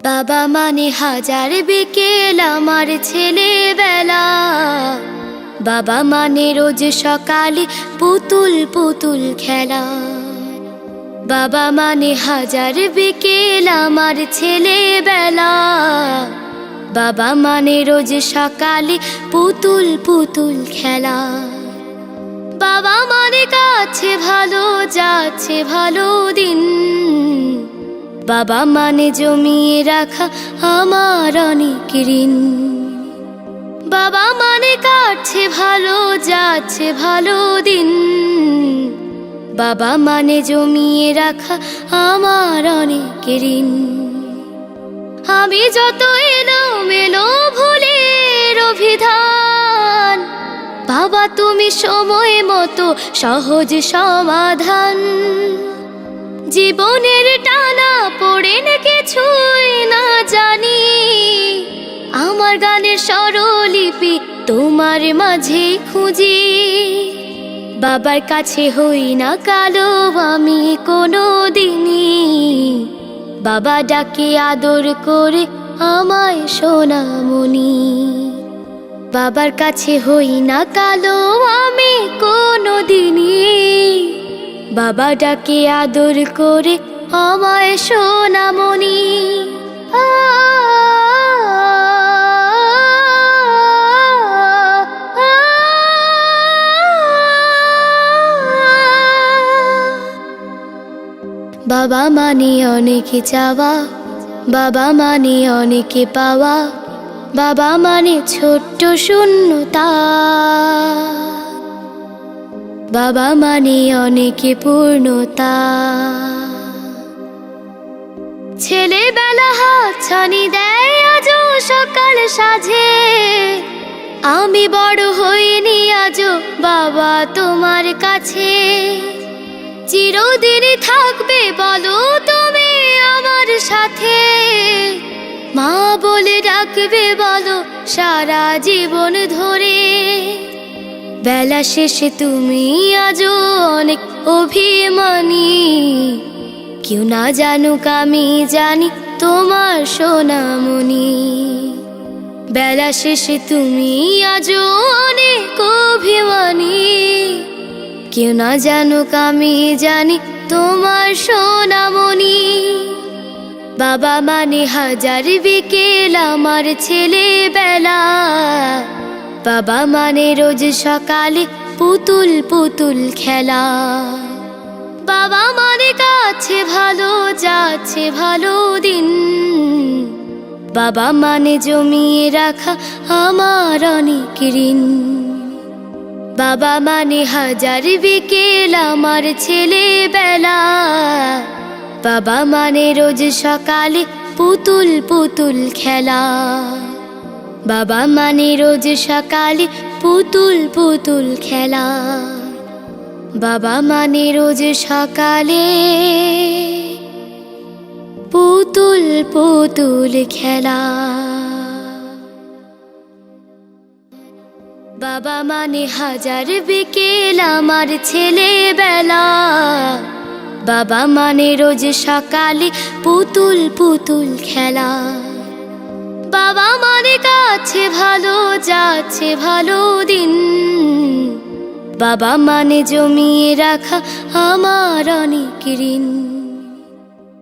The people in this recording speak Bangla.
বাবা মানে হাজার বিকেল আমার ছেলেবেলা। বাবা মানে রোজ সকালে পুতুল পুতুল খেলা। বাবা মানে হাজার বিকেল আমার ছেলেবেলা। বাবা মানে রোজ সকালে পুতুল পুতুল খেলা। বাবা মানে কাছে ভালো যাচ্ছে ভালো দিন। বাবা মানে জমিয়ে রাখা আমার অনেক ঋণ। বাবা মানে কাটছে ভালো যাচ্ছে ভালো দিন। বাবা মানে জমিয়ে রাখা আমার অনেক ঋণ। আমি যত এলোমেলো ভুলের অভিধান, বাবা তুমি সময় মতো সহজ সমাধান। জীবনের টানা পড়ে না কিছুই না জানি, আমার গানের স্বরলিপি তোমার মাঝে খুঁজি। বাবার কাছে হই না কালো আমি কোনো দিনই, বাবা ডাকে আদর করে আমায় সোনামণি। বাবার কাছে হই না কালো আমি কোনো দিনই, বাবা ডাকে আদর করে আমায় সোনামণি। বাবা মানে অনেক চাওয়া, বাবা মানে অনেক পাওয়া। বাবা মানে ছোট্ট শূন্যতা, বাবা মানে অনেক পূর্ণতা। ছেলেবেলা হাত ছানি দেয় আজও সকাল সাজে। আমি বড় হইনি আজও বাবা তোমার কাছে। চিরদিনই থাকবে বলো তুমি আমার সাথে, মা বলে ডাকবে বলো সারা জীবন ধরে। বেলা শেষে তুমি আজও অনেক অভিমানী, কেউ না জানুক আমি জানি তোমার সোনামণি। বেলা শেষে তুমি আজও অনেক অভিমানী, কেউ না জানুক আমি জানি তোমার সোনামণি। বাবা মানে হাজার বিকেল আমার ছেলেবেলা। বাবা মানে রোজ সকালে পুতুল পুতুল খেলা। বাবা মানে কাছে ভালো যাচ্ছে ভালো দিন। বাবা মানে জমিয়ে রাখা আমার অনেক ঋণ। বাবা মানে হাজার বিকেল আমার ছেলেবেলা। বাবা মানে রোজ সকালে পুতুল পুতুল খেলা। বাবা মানে রোজ সকালে পুতুল পুতুল খেলা। বাবা মানে রোজ সকালে পুতুল পুতুল খেলা। বাবা মানে হাজার বিকেল আমার ছেলেবেলা। বাবা মানে রোজ সকালে পুতুল পুতুল খেলা। বাবা মানে কাছে ভালো যাচ্ছে ভালো দিন। বাবা মানে জমিয়ে রাখা আমার অনেক ঋণ।